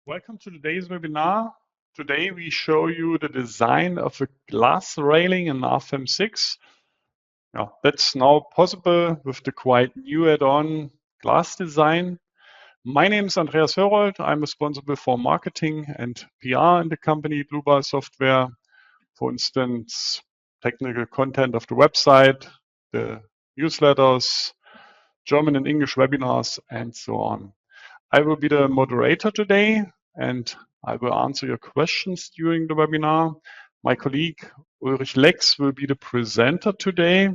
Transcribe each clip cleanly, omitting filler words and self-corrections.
Welcome to today's webinar. Today we show you the design of a glass railing in RFEM 6. That's now possible with the quite new add-on glass design. My name is Andreas Herold. I'm responsible for marketing and PR in the company Dlubal Software. For instance, technical content of the website, the newsletters, German and English webinars, and so on. I will be the moderator today, and I will answer your questions during the webinar. My colleague Ulrich Lex will be the presenter today.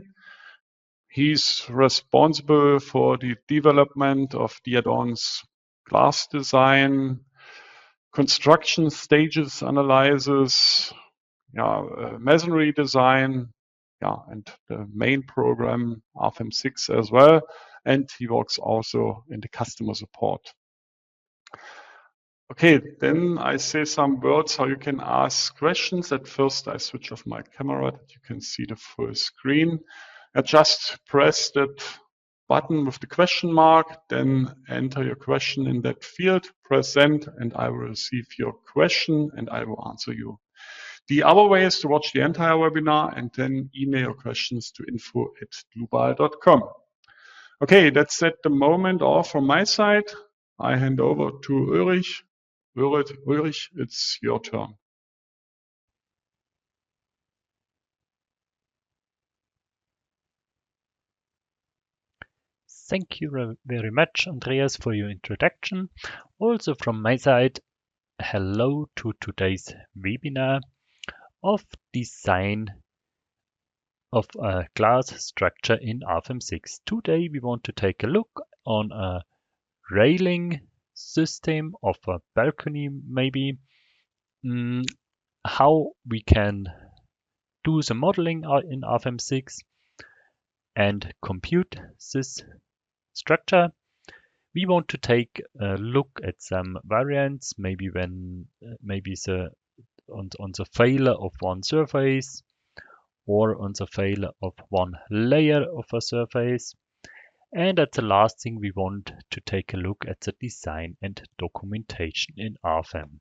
He's responsible for the development of the add-ons glass design, construction stages analysis, masonry design, and the main program RFEM 6 as well. And he works also in the customer support. Okay, then I say some words how you can ask questions. At first, I switch off my camera that you can see the full screen. Just press that button with the question mark, then enter your question in that field, press send, and I will receive your question and I will answer you. The other way is to watch the entire webinar and then email your questions to info@dlubal.com. Okay, that's at the moment all from my side. I hand over to Ulrich. Ulrich, it's your turn. Thank you very much, Andreas, for your introduction. Also from my side, hello to today's webinar of design of a glass structure in RFEM 6. Today we want to take a look on a railing system of a balcony, maybe, how we can do the modeling in RFEM 6 and compute this structure. We want to take a look at some variants, maybe on the failure of one surface or on the failure of one layer of a surface. And at the last thing, we want to take a look at the design and documentation in RFEM.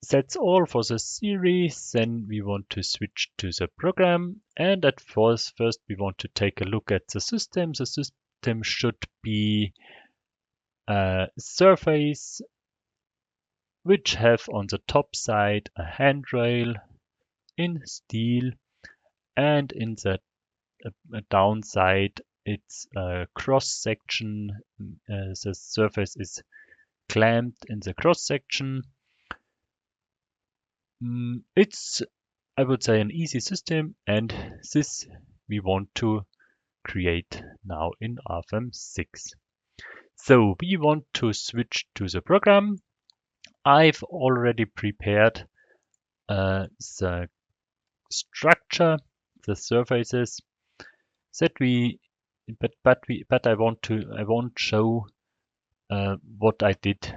That's all for the series. Then we want to switch to the program. And at first we want to take a look at the system. The system should be a surface which have on the top side a handrail in steel, and in the downside it's a cross section. The surface is clamped in the cross section. It's, I would say, an easy system, and this we want to create now in RFEM 6. So we want to switch to the program. I've already prepared the structure, the surfaces that but I won't show what I did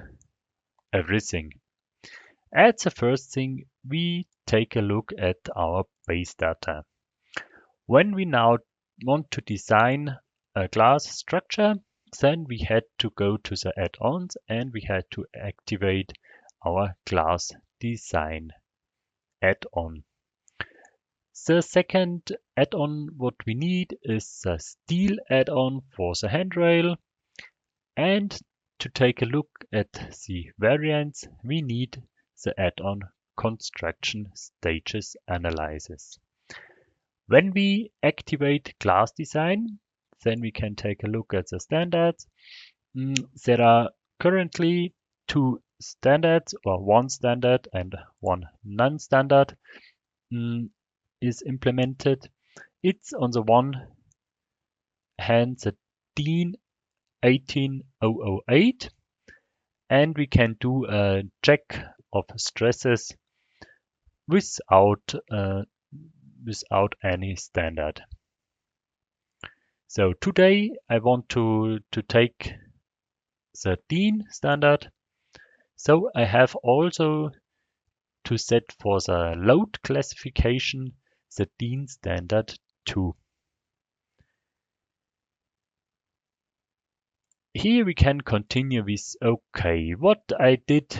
everything. At the first thing, we take a look at our base data. When we now want to design a glass structure, then we had to go to the add-ons and we had to activate our glass design add-on. The second add-on what we need is the steel add-on for the handrail. And to take a look at the variants, we need the add-on construction stages analysis. When we activate glass design, then we can take a look at the standards. There are currently two standards, or one standard and one non-standard is implemented. It's on the one hand the DIN 18008, and we can do a check of stresses without any standard. So today I want to take the DIN standard. So I have also to set for the load classification the DIN standard 2. here we can continue with OK. What I did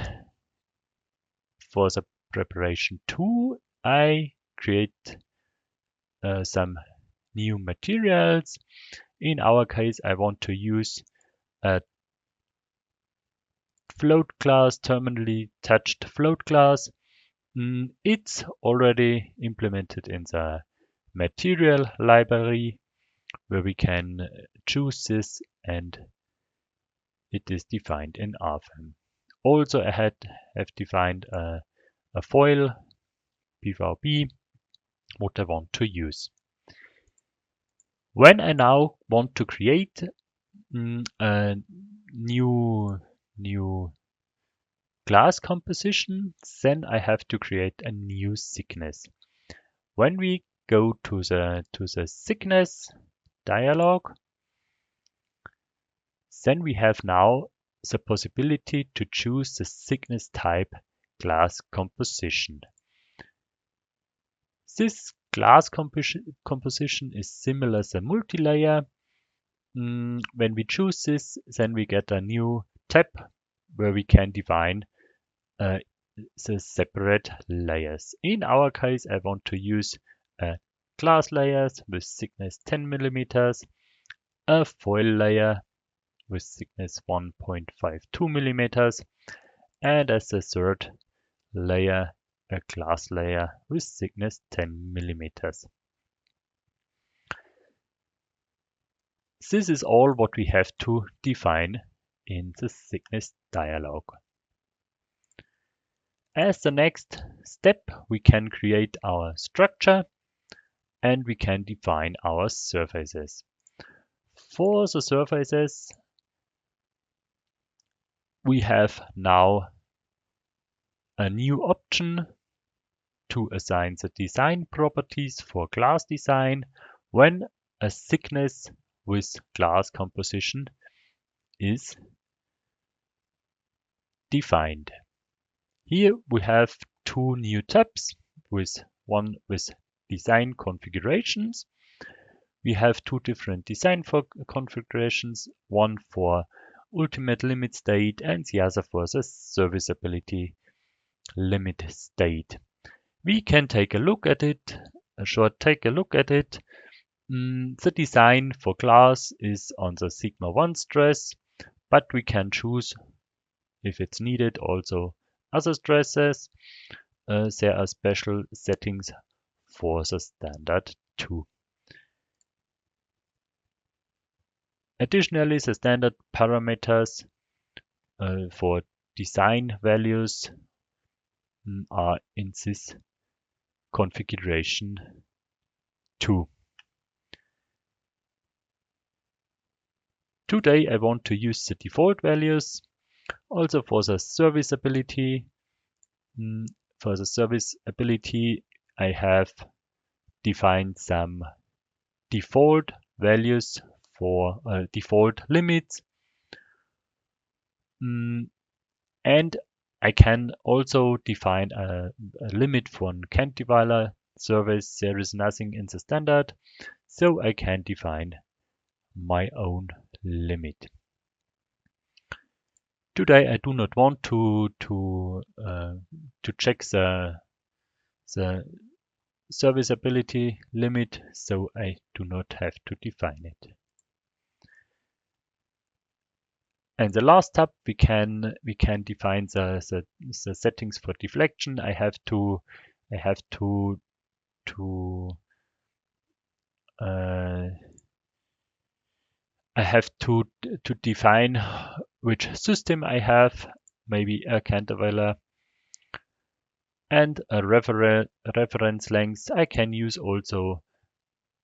for the preparation 2, I create some new materials. In our case, I want to use a float class, terminally touched float class. It's already implemented in the material library where we can choose this, and it is defined in RFEM. Also, I have defined a foil PVB, what I want to use. When I now want to create a new class composition, then I have to create a new thickness. When we go to the thickness dialog, then we have now the possibility to choose the thickness type class composition. This class composition is similar to multi-layer. When we choose this, then we get a new tab where we can define the separate layers. In our case, I want to use class layers with thickness 10 millimeters, a foil layer with thickness 1.52 millimeters, and as the third layer, a class layer with thickness 10 millimeters. This is all what we have to define in the thickness dialog. As the next step, we can create our structure and we can define our surfaces. For the surfaces, we have now a new option to assign the design properties for class design when a thickness with class composition is defined. Here we have two new tabs, one with design configurations. We have two different design configurations, one for ultimate limit state and the other for the serviceability limit state. We can take a look at it, take a look at it. The design for class is on the sigma 1 stress, but we can choose, if it's needed, also other stresses. There are special settings for the standard too. Additionally, the standard parameters for design values are in this configuration too. Today I want to use the default values. Also for the serviceability, I have defined some default values for default limits. And I can also define a limit for a cantilever service. There is nothing in the standard, so I can define my own limit. Today I do not want to check the serviceability limit, so I do not have to define it. And the last tab, we can define the settings for deflection. I have to define which system I have, maybe a cantilever, and a reference length. I can use also.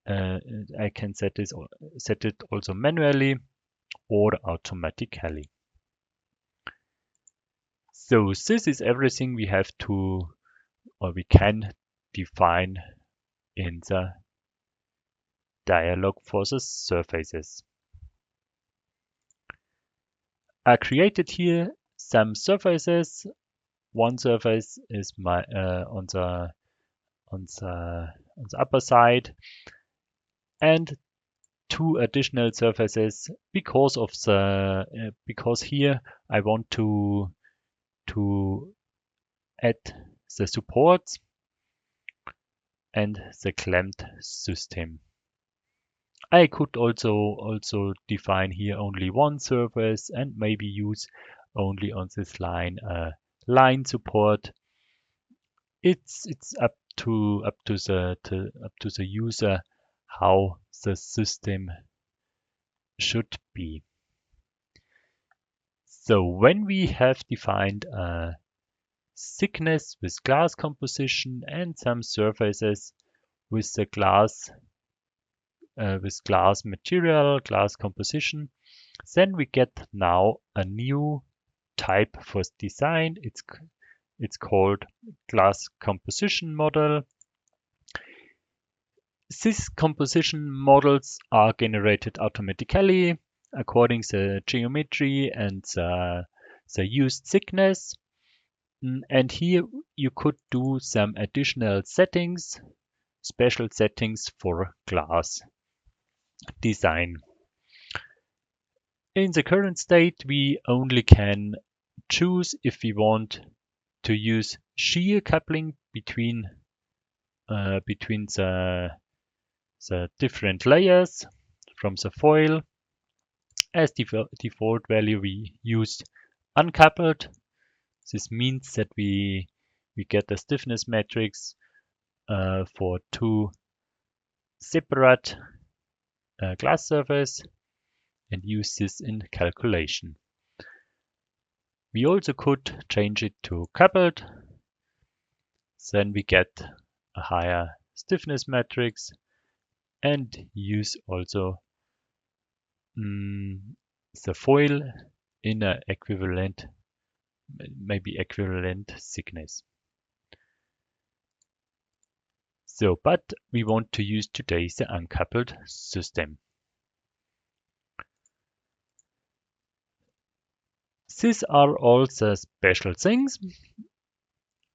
I can set it also manually or automatically. So this is everything we have to, or we can define in the dialog for the surfaces. I created here some surfaces. One surface is my on the upper side, and two additional surfaces because of the because here I want to add the supports and the clamped system. I could also define here only one surface and maybe use only on this line line support. It's up to the user how the system should be. So when we have defined a thickness with glass composition and some surfaces with the glass material, glass composition, then we get now a new type for design. It's called glass composition model. These composition models are generated automatically according to the geometry and the used thickness. And here you could do some additional settings, special settings for glass design. In the current state, we only can choose if we want to use shear coupling between the different layers from the foil. As default value, we used uncoupled. This means that we get a stiffness matrix for two separate glass surface and use this in calculation. We also could change it to coupled. Then we get a higher stiffness matrix and use also the foil in an equivalent, maybe equivalent thickness. So, but we want to use today the uncoupled system. These are all the special things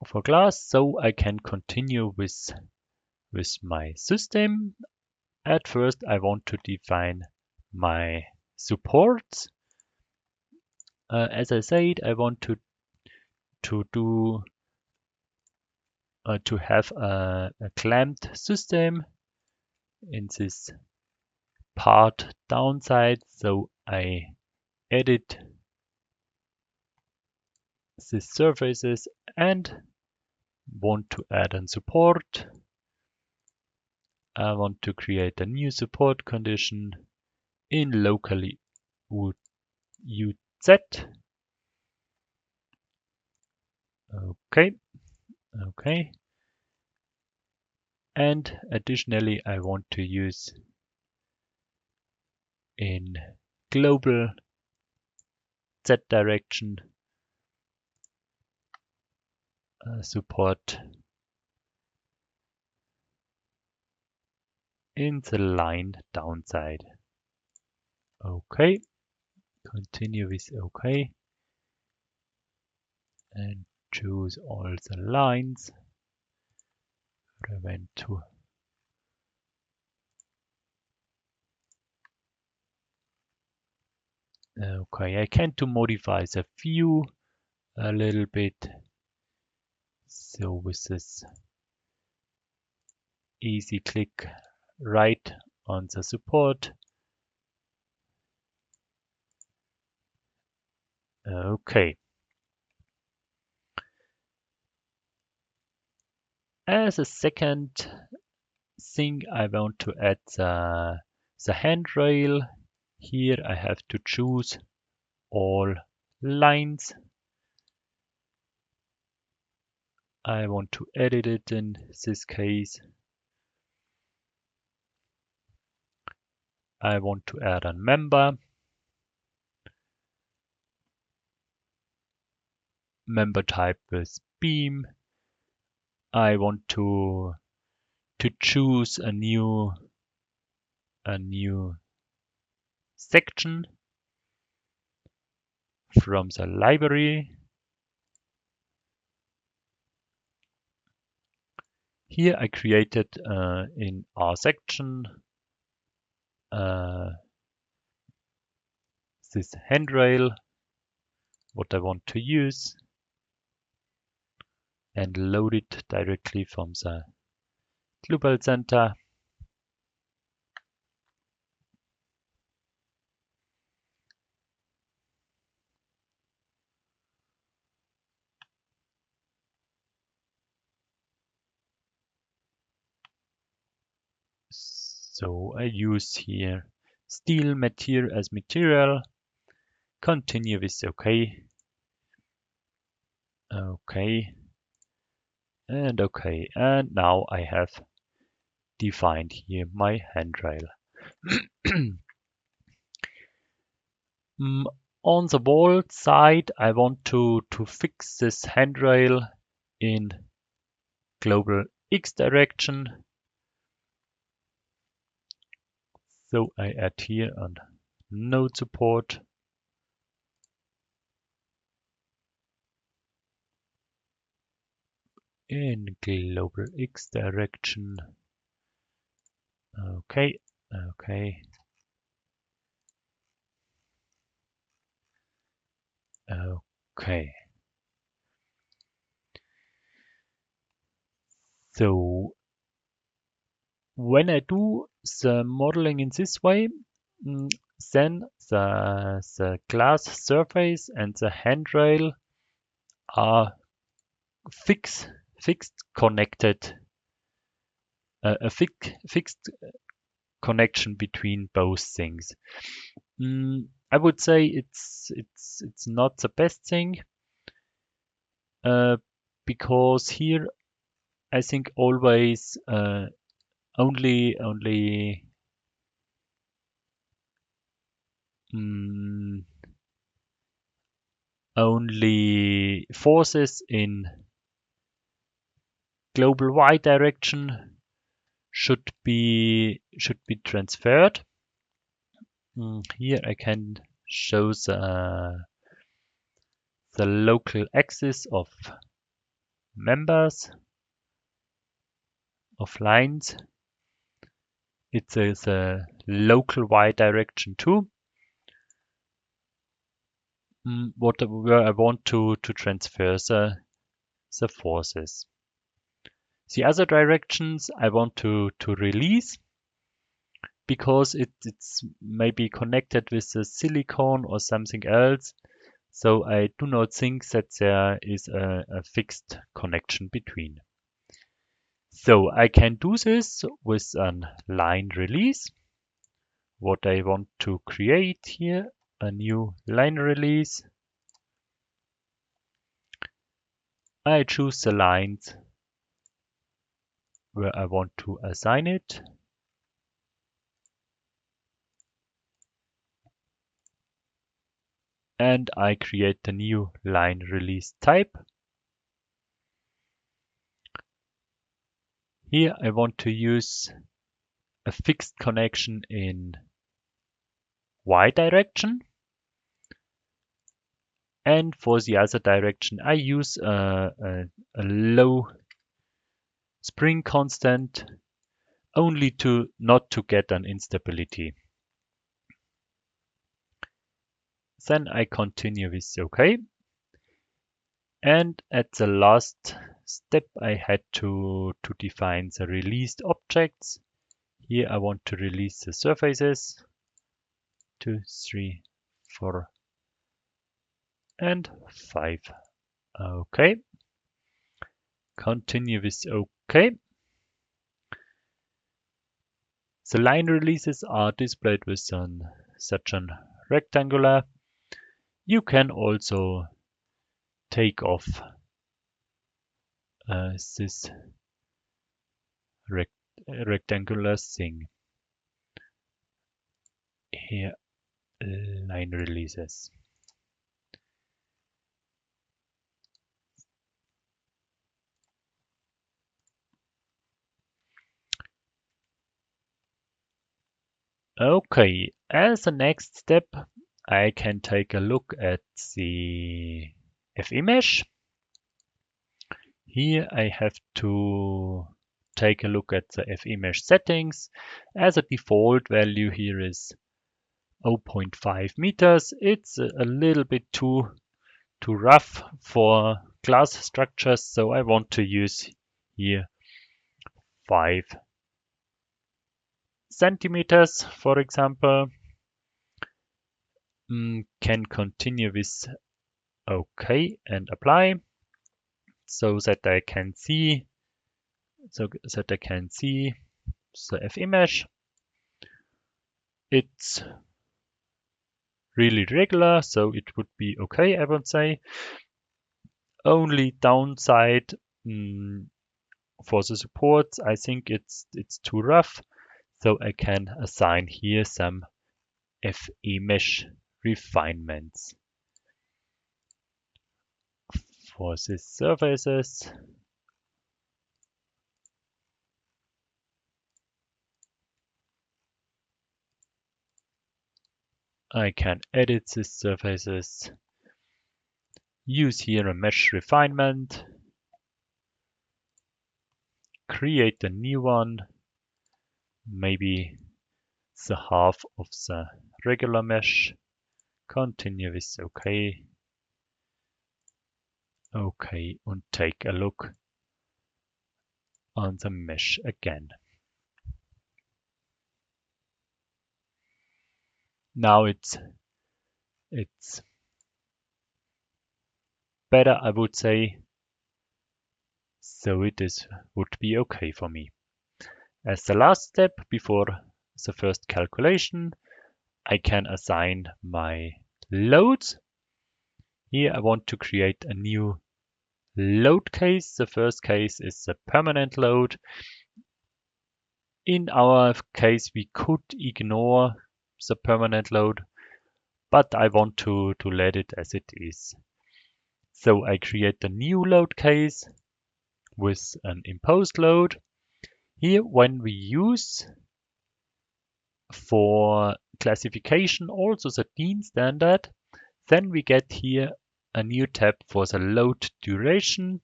for glass, so I can continue with my system. At first, I want to define my supports. As I said, I want to have a clamped system in this part downside. So I edit these surfaces and want to add a support. I want to create a new support condition in locally UZ. Okay. And additionally, I want to use in global Z direction support in the line downside. Okay, continue with OK and choose all the lines. Prevent to okay, I can to modify the view a little bit. So with this easy click right on the support. Okay. As a second thing, I want to add the handrail. Here I have to choose all lines. I want to edit it in this case. I want to add a member. Member type with beam. I want to choose a new section from the library. Here I created in R section this handrail, what I want to use, and load it directly from the Dlubal Center. So I use here steel material as material. Continue with OK. OK. And OK. And now I have defined here my handrail. On the wall side, I want to fix this handrail in global X direction. So I add here a node support. In global X direction. Okay, okay. Okay. So when I do the modeling in this way, then the glass surface and the handrail are fixed connected, a fixed connection between both things. I would say it's not the best thing, because here I think always only forces in global Y direction should be transferred. Here I can show the local axis of members of lines. It's a local Y direction too. Where I want to transfer the forces. The other directions I want to release, because it's maybe connected with the silicon or something else. So I do not think that there is a fixed connection between. So I can do this with a line release. What I want to create here, a new line release. I choose the lines where I want to assign it. And I create the new line release type. Here I want to use a fixed connection in Y direction. And for the other direction, I use a low spring constant, only not to get an instability. Then I continue with OK. And at the last step, I had to define the released objects. Here I want to release the surfaces. 2, 3, 4, and 5. OK. Continue with OK. The line releases are displayed with such a rectangular. You can also take off this rectangular thing. Here, line releases. Okay, as a next step, I can take a look at the FE mesh. Here I have to take a look at the FEmesh settings. As a default value here is 0.5 meters. It's a little bit too rough for glass structures, so I want to use here 5 centimeters, for example. Can continue with OK and apply, so that I can see the FEmesh. It's really regular, so it would be okay, I would say. Only downside for the supports, I think it's too rough, so I can assign here some FEmesh refinements for these surfaces. I can edit these surfaces, use here a mesh refinement, create a new one, maybe the half of the regular mesh, continue with OK. OK, and take a look on the mesh again. Now it's better, I would say, so it would be okay for me. As the last step before the first calculation, I can assign my loads. Here I want to create a new load case. The first case is the permanent load. In our case, we could ignore the permanent load, but I want to let it as it is. So I create a new load case with an imposed load. Here, when we use for classification also the DIN standard, then we get here a new tab for the load duration,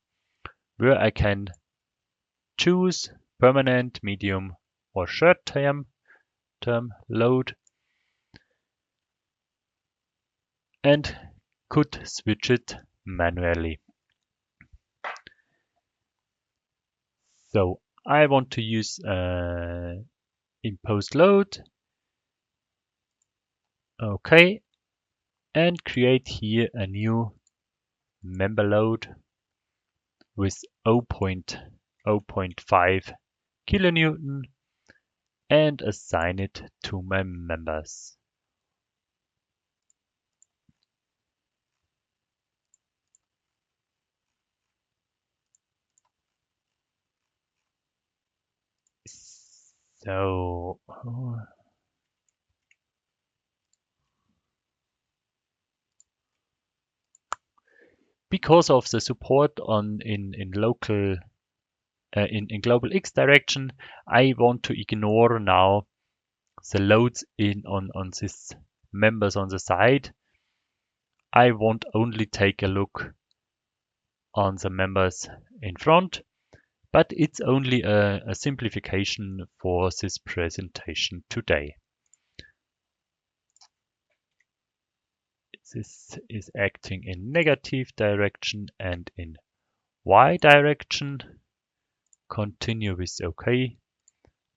where I can choose permanent, medium, or short-term load, and could switch it manually. So I want to use imposed load. OK, and create here a new member load with 0.5 kilonewton and assign it to my members. So because of the support in local in global X direction, I want to ignore now the loads on these members on the side. I won't only take a look on the members in front, but it's only a simplification for this presentation today. This is acting in negative direction and in Y direction. Continue with OK,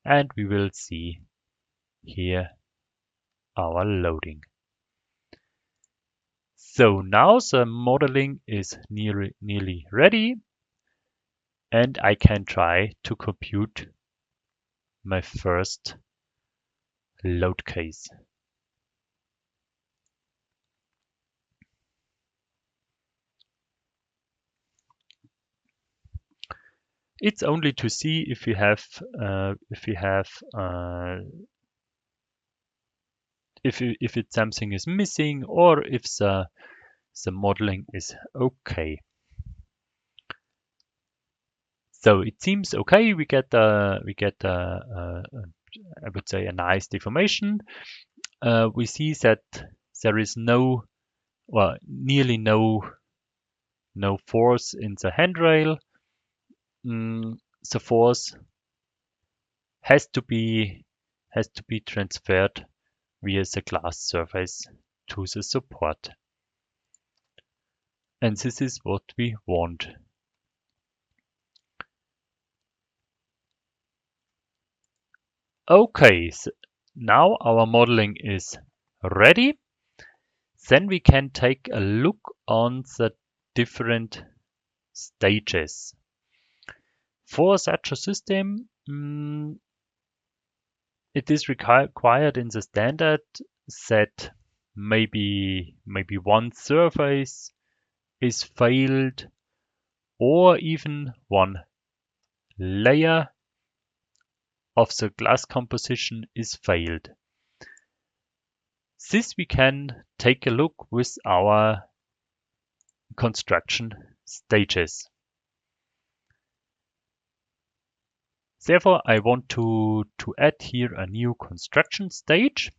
and we will see here our loading. So now the modeling is nearly ready, and I can try to compute my first load case. It's only to see if it's something is missing or if the modeling is okay. So it seems okay. We get I would say a nice deformation. We see that there is nearly no force in the handrail. The force has to be transferred via the glass surface to the support. And this is what we want. Okay, so now our modeling is ready. Then we can take a look on the different stages. For such a system, it is required in the standard that maybe one surface is failed, or even one layer of the glass composition is failed. This we can take a look with our construction stages. Therefore, I want to add here a new construction stage.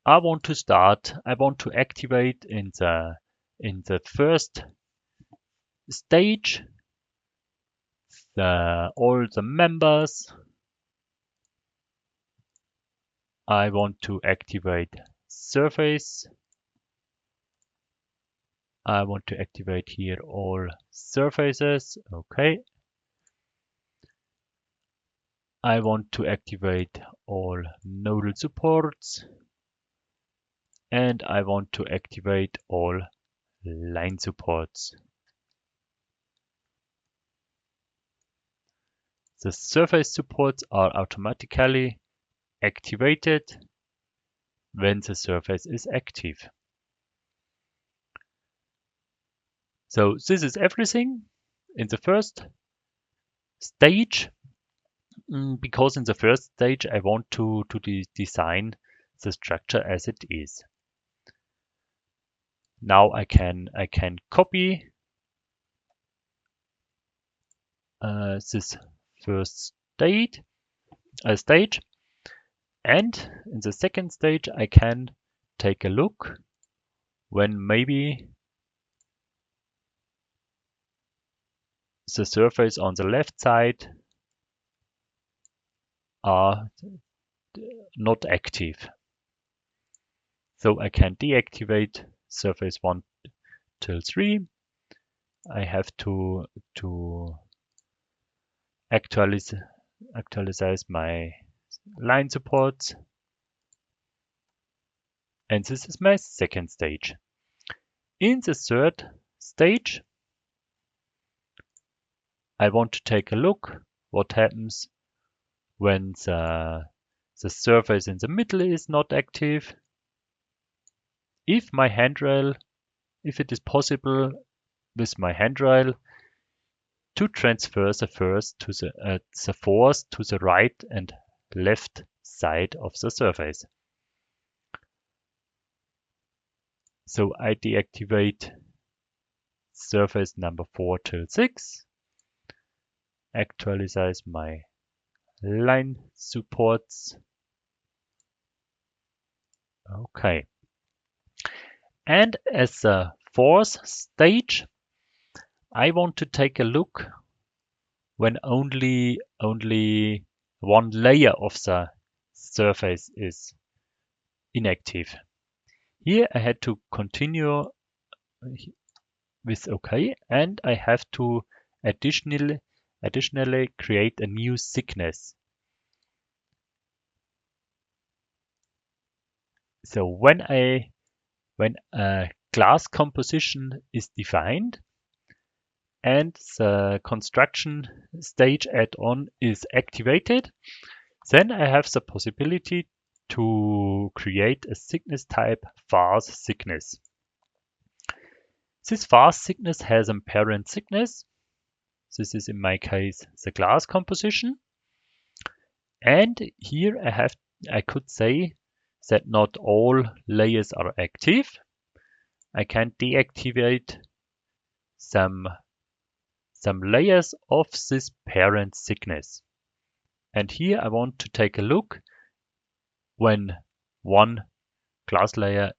I want to activate in the first stage all the members. I want to activate surface. I want to activate here all surfaces. Okay. I want to activate all nodal supports. And I want to activate all line supports. The surface supports are automatically activated when the surface is active. So this is everything in the first stage, because in the first stage I want to design the structure as it is. Now I can copy this first stage, and in the second stage I can take a look when maybe the surface on the left side are not active. So I can deactivate surface 1 till 3. I have to actualize my line supports. And this is my second stage. In the third stage, I want to take a look what happens when the surface in the middle is not active. If it is possible with my handrail to transfer the force to the right and left side of the surface. So I deactivate surface number 4 till 6, actualize my line supports. Okay. And as a fourth stage, I want to take a look when only one layer of the surface is inactive. Here I had to continue with OK, and I have to additionally create a new thickness. So when a glass composition is defined and the construction stage add-on is activated, then I have the possibility to create a thickness type vase thickness. This vase thickness has a parent thickness. This is in my case the glass composition. And here I could say that not all layers are active. I can deactivate some layers of this parent thickness. And here I want to take a look when one glass layer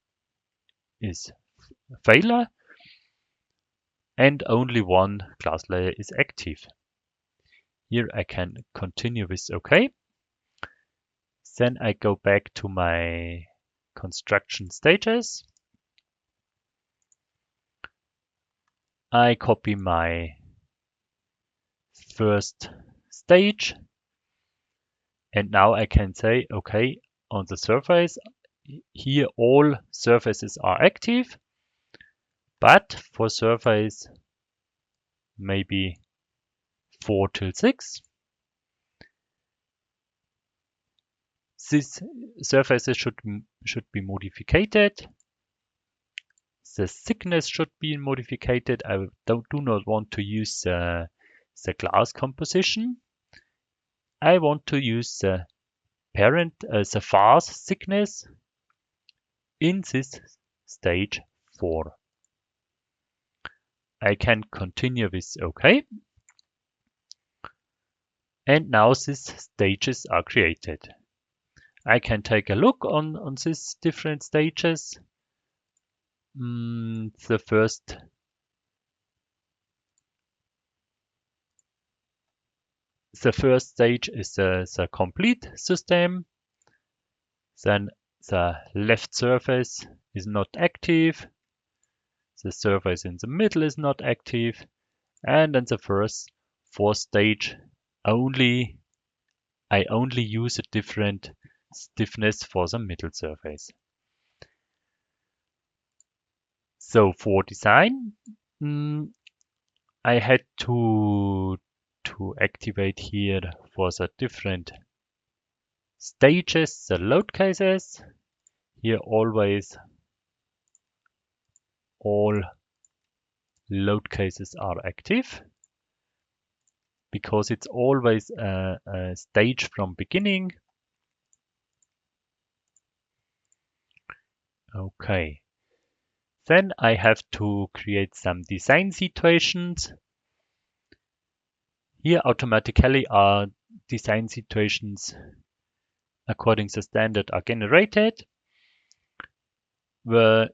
is failure and only one glass layer is active. Here I can continue with OK. Then I go back to my construction stages. I copy my first stage. And now I can say, okay, on the surface, here all surfaces are active. But for surface maybe 4 till 6, these surfaces should be modified. The thickness should be modified. I do not want to use the glass composition. I want to use the parent, the vase thickness in this stage 4. I can continue with OK. And now these stages are created. I can take a look on these different stages. The first stage is the complete system. Then the left surface is not active. The surface in the middle is not active. And then the first 4th stage, I only use a different stiffness for the middle surface. So for design, I had to activate here for the different stages the load cases. Here always all load cases are active because it's always a stage from beginning. Okay. Then I have to create some design situations. Here automatically our design situations according to standard are generated, where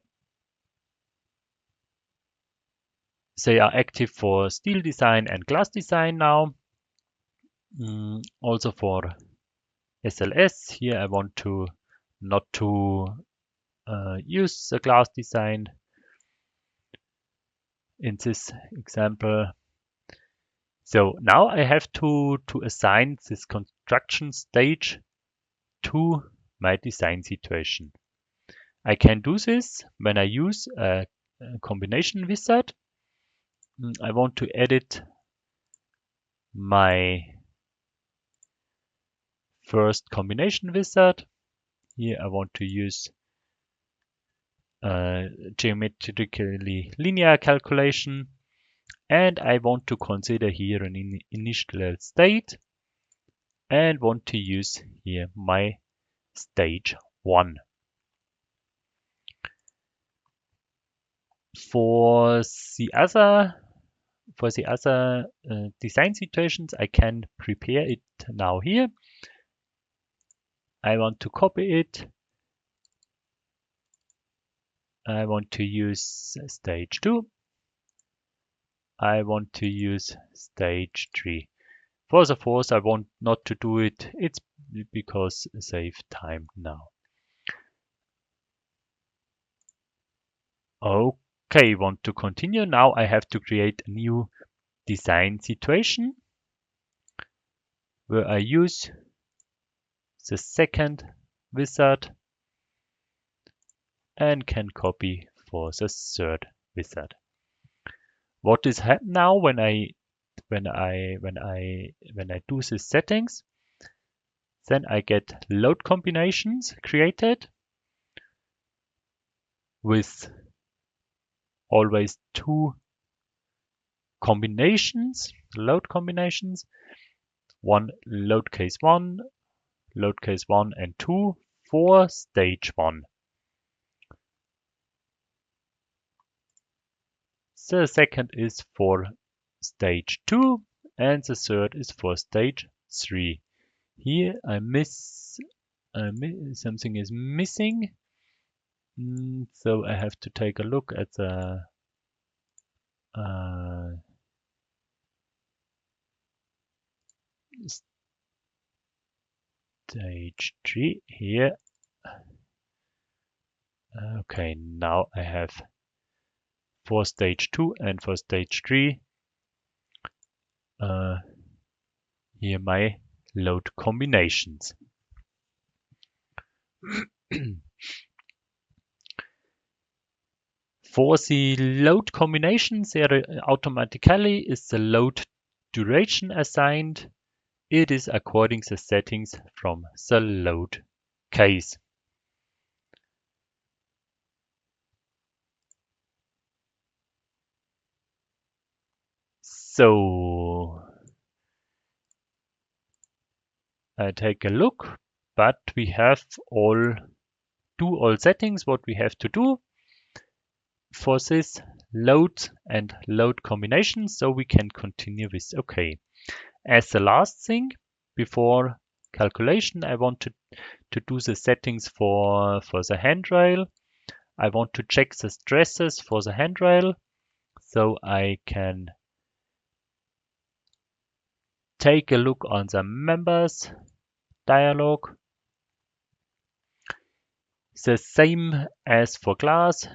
they are active for steel design and glass design now. Also for SLS, here I want to not to use the glass design in this example. So now I have to assign this construction stage to my design situation. I can do this when I use a combination wizard. I want to edit my first combination wizard. Here I want to use geometrically linear calculation, and I want to consider here an initial state and want to use here my stage 1. For the other design situations, I can prepare it now here. I want to copy it. I want to use stage 2. I want to use stage 3. For the 4th, I want not to do it. It's because save time now. Okay, want to continue. Now I have to create a new design situation where I use the second wizard and can copy for the third wizard. What is happening now when I do these settings? Then I get load combinations created with always 2 combinations, load combinations. One load case 1, load case 1 and 2 for stage 1. The second is for stage 2 and the third is for stage 3. Here I miss something is missing. So I have to take a look at the stage 3 here. Okay, now I have for stage 2 and for stage 3 here my load combinations. For the load combinations, there automatically is the load duration assigned. It is according to the settings from the load case. So I take a look, but we have all settings what we have to do for this load and load combination, so we can continue with OK. As the last thing before calculation, I want to do the settings for the handrail. I want to check the stresses for the handrail, so I can take a look on the members dialog. The same as for glass,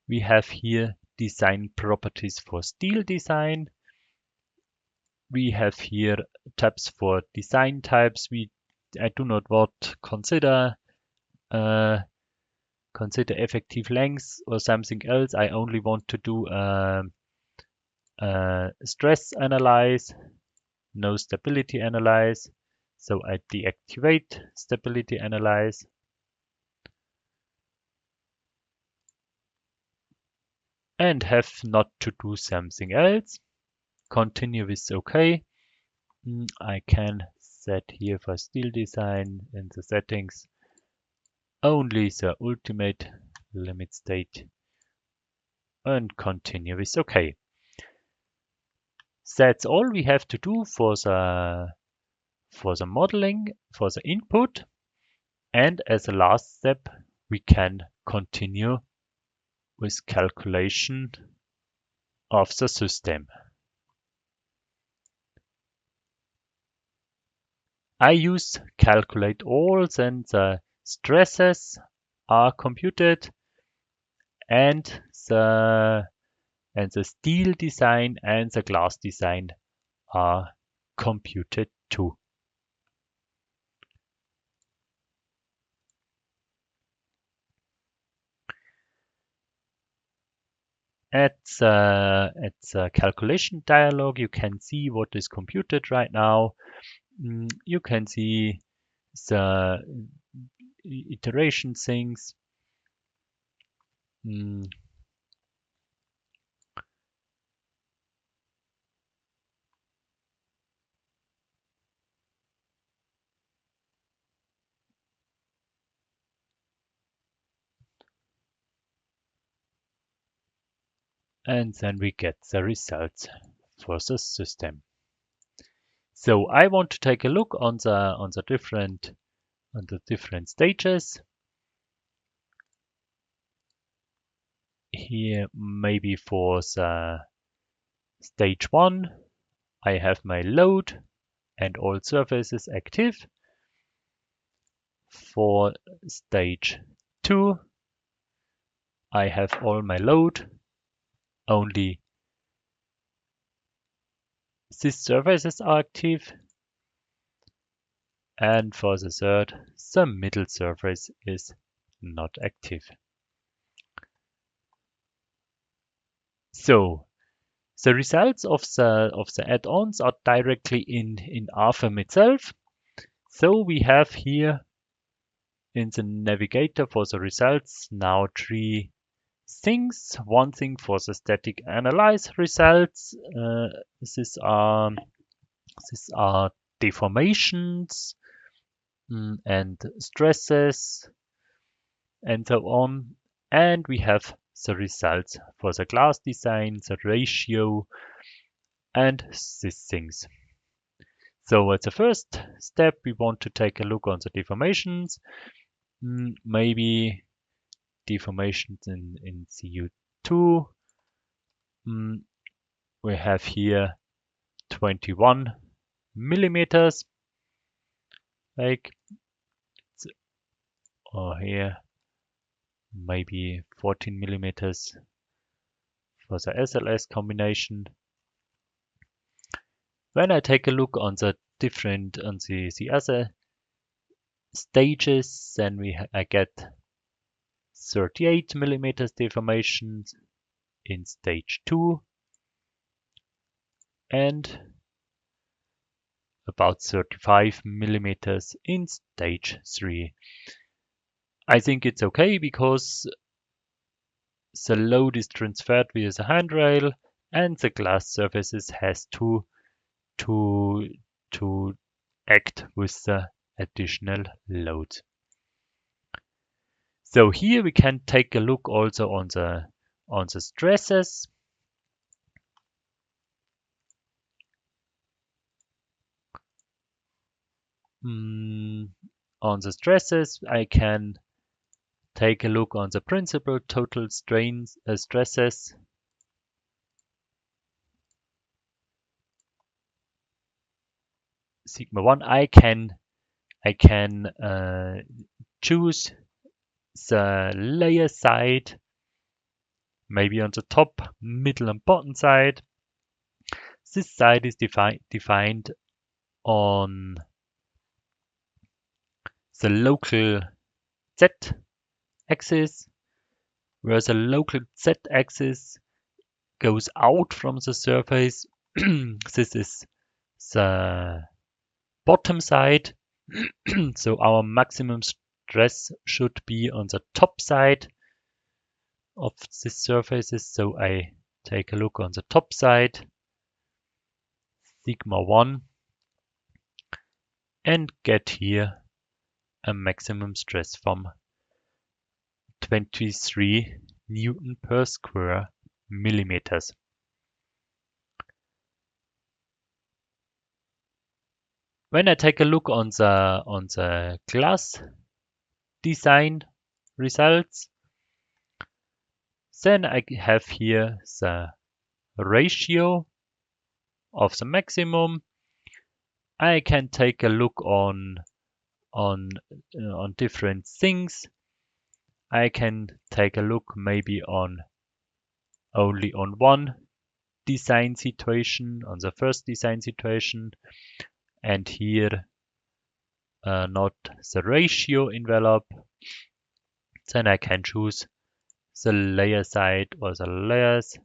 we have here design properties for steel design. We have here tabs for design types. I do not want to consider effective length or something else. I only want to do stress analyze, no stability analyze. So I deactivate stability analyze. And have not to do something else. Continue with OK. I can set here for steel design in the settings only the ultimate limit state and continue with OK. That's all we have to do for the modeling, for the input. And as a last step, we can continue with calculation of the system. I use calculate all, then the stresses are computed and the steel design and the glass design are computed too. At the calculation dialog, you can see what is computed right now. You can see the iteration things. And then we get the results for the system. So I want to take a look on the different stages. Here, maybe for the stage 1, I have my load and all surfaces active. For stage 2, I have all my load, only these surfaces are active. And for the third, the middle surface is not active. So the results of the add-ons are directly in RFEM itself. So we have here in the navigator for the results now 3 things. One thing for the static analyze results. These are deformations and stresses and so on. And we have the results for the glass design, the ratio, and these things. So as the first step, we want to take a look on the deformations. Maybe deformations in CU2. We have here 21 millimeters, like, or here maybe 14 millimeters for the SLS combination. When I take a look on the other stages, then I get 38 millimeters deformation in stage 2 and about 35 millimeters in stage 3. I think it's okay because the load is transferred via the handrail and the glass surfaces has to act with the additional load. So here we can take a look also on the stresses. On the stresses, I can take a look on the principal total strains stresses. Sigma 1, I can choose the layer side, maybe on the top, middle, and bottom side. This side is defined on the local z-axis, where the local z-axis goes out from the surface. This is the bottom side. So our maximum stress should be on the top side of the surfaces. So I take a look on the top side, sigma 1, and get here a maximum stress from 23 Newton per square millimeters. When I take a look on the glass design results, then I have here the ratio of the maximum. I can take a look on different things. I can take a look maybe only on one design situation, on the first design situation, and here not the ratio envelope. Then I can choose the layer side or the layers.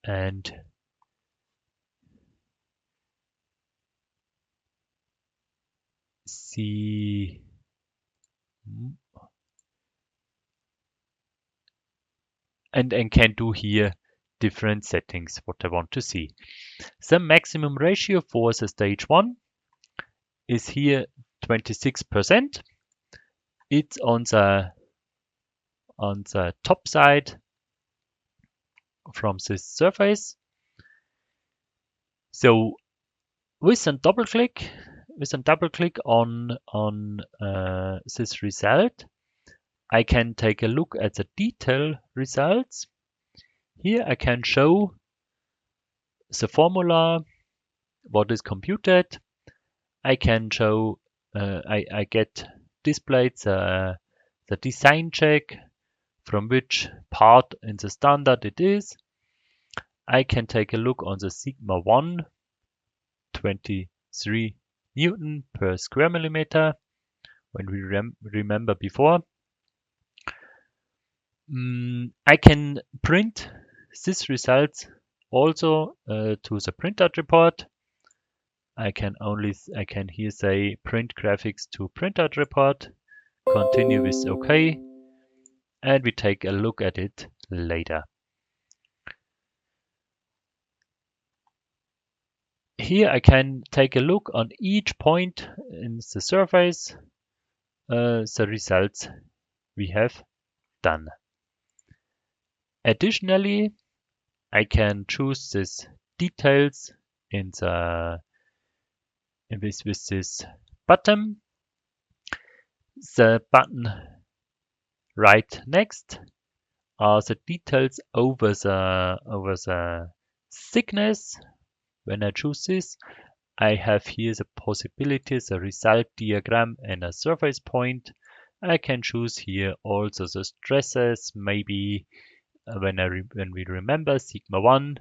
And see and can do here different settings what I want to see. The maximum ratio for the stage 1 is here 26%. It's on the top side from this surface. So with a double click on this result, I can take a look at the detail results. Here I can show the formula, what is computed. I can show, I get displayed the design check, from which part in the standard it is. I can take a look on the sigma 1, 23 Newton per square millimeter, when we remember before. I can print these results also to the printout report. I can here say print graphics to printout report, continue with OK, and we take a look at it later. Here I can take a look on each point in the surface, the results we have done. Additionally, I can choose these details in with this button. The button right next are the details over the thickness. When I choose this, I have here the possibilities, a result diagram and a surface point. I can choose here also the stresses, maybe when we remember sigma 1,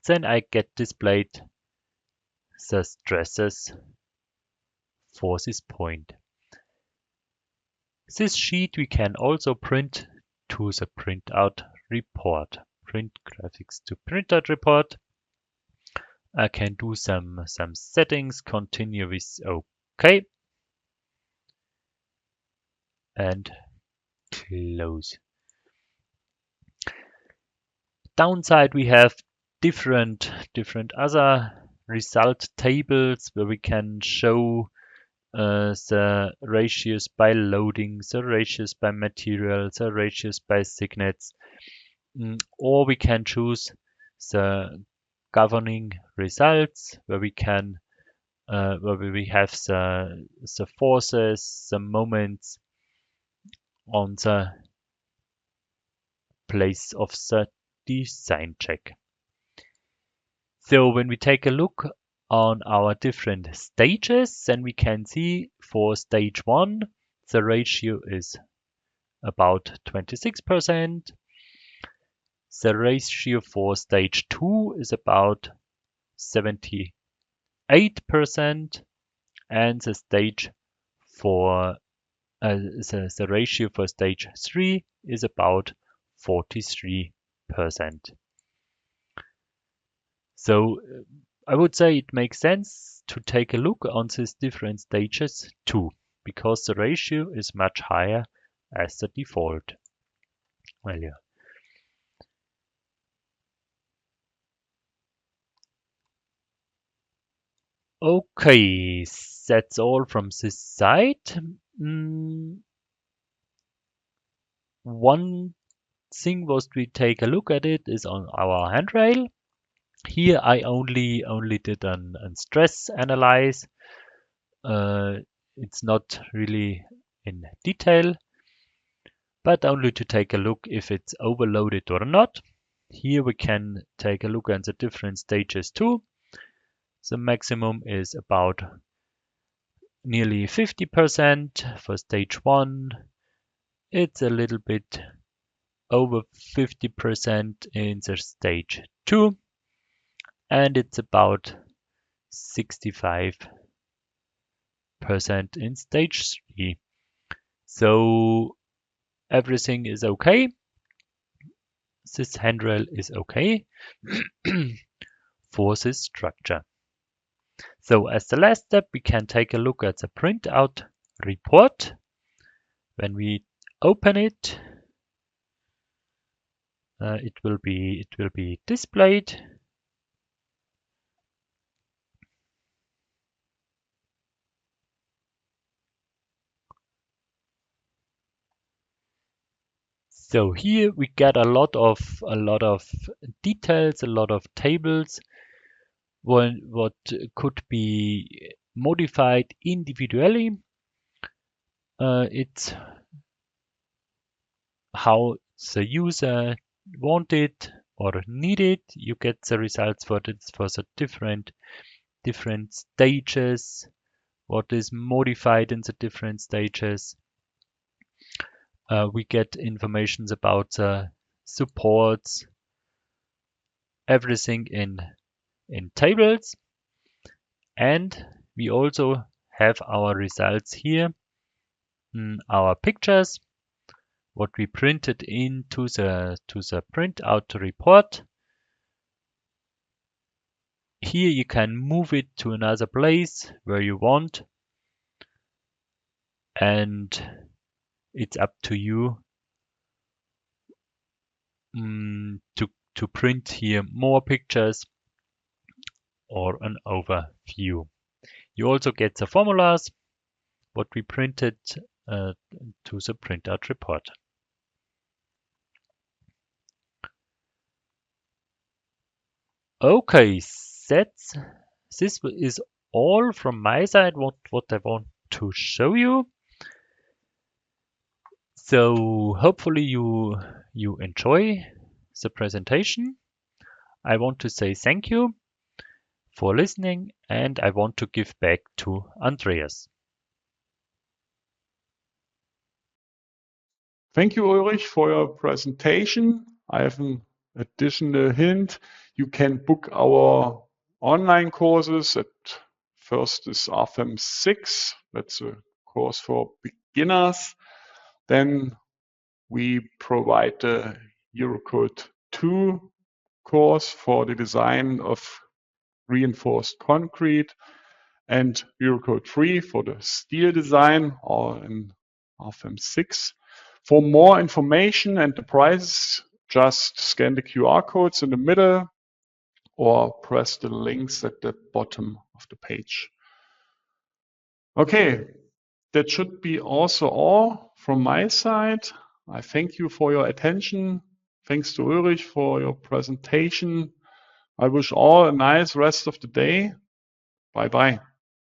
then I get displayed the stresses for this point. This sheet we can also print to the printout report. Print graphics to printout report. I can do some settings, continue with OK, and close. Downside, we have different other result tables where we can show the ratios by loading, the ratios by material, the ratios by thickness, or we can choose the governing results where we can where we have the forces, the moments on the place of the design check. So when we take a look on our different stages, then we can see for stage 1, the ratio is about 26%. The ratio for stage 2 is about 78%, and the stage for the ratio for stage 3 is about 43%. So I would say it makes sense to take a look on these different stages too, because the ratio is much higher as the default value. Okay, that's all from this side. One thing was we take a look at it is on our handrail. Here I only did an stress analyze. It's not really in detail, but only to take a look if it's overloaded or not. Here we can take a look at the different stages too. The maximum is about nearly 50% for stage 1. It's a little bit over 50% in the stage 2, and it's about 65% in stage 3. So everything is okay. This handrail is okay for this structure. So as the last step, we can take a look at the printout report. When we open it, it will be displayed. So here we get a lot of details, a lot of tables, what could be modified individually. It's how the user wanted or needed. You get the results for the different stages, what is modified in the different stages. We get information about supports, everything in tables, and we also have our results here, our pictures, what we printed into the printout report. Here you can move it to another place where you want, and it's up to you to print here more pictures or an overview. You also get the formulas, what we printed to the printout report. Okay, this is all from my side, what I want to show you. So hopefully you enjoy the presentation. I want to say thank you for listening, and I want to give back to Andreas. Thank you, Ulrich, for your presentation. I have an additional hint. You can book our online courses. At first is RFEM 6. That's a course for beginners. Then we provide the Eurocode 2 course for the design of reinforced concrete, and Eurocode 3 for the steel design, or in RFEM 6. For more information and the prices, just scan the QR codes in the middle or press the links at the bottom of the page. Okay, that should be also all from my side. I thank you for your attention. Thanks to Ulrich for your presentation. I wish all a nice rest of the day. Bye-bye.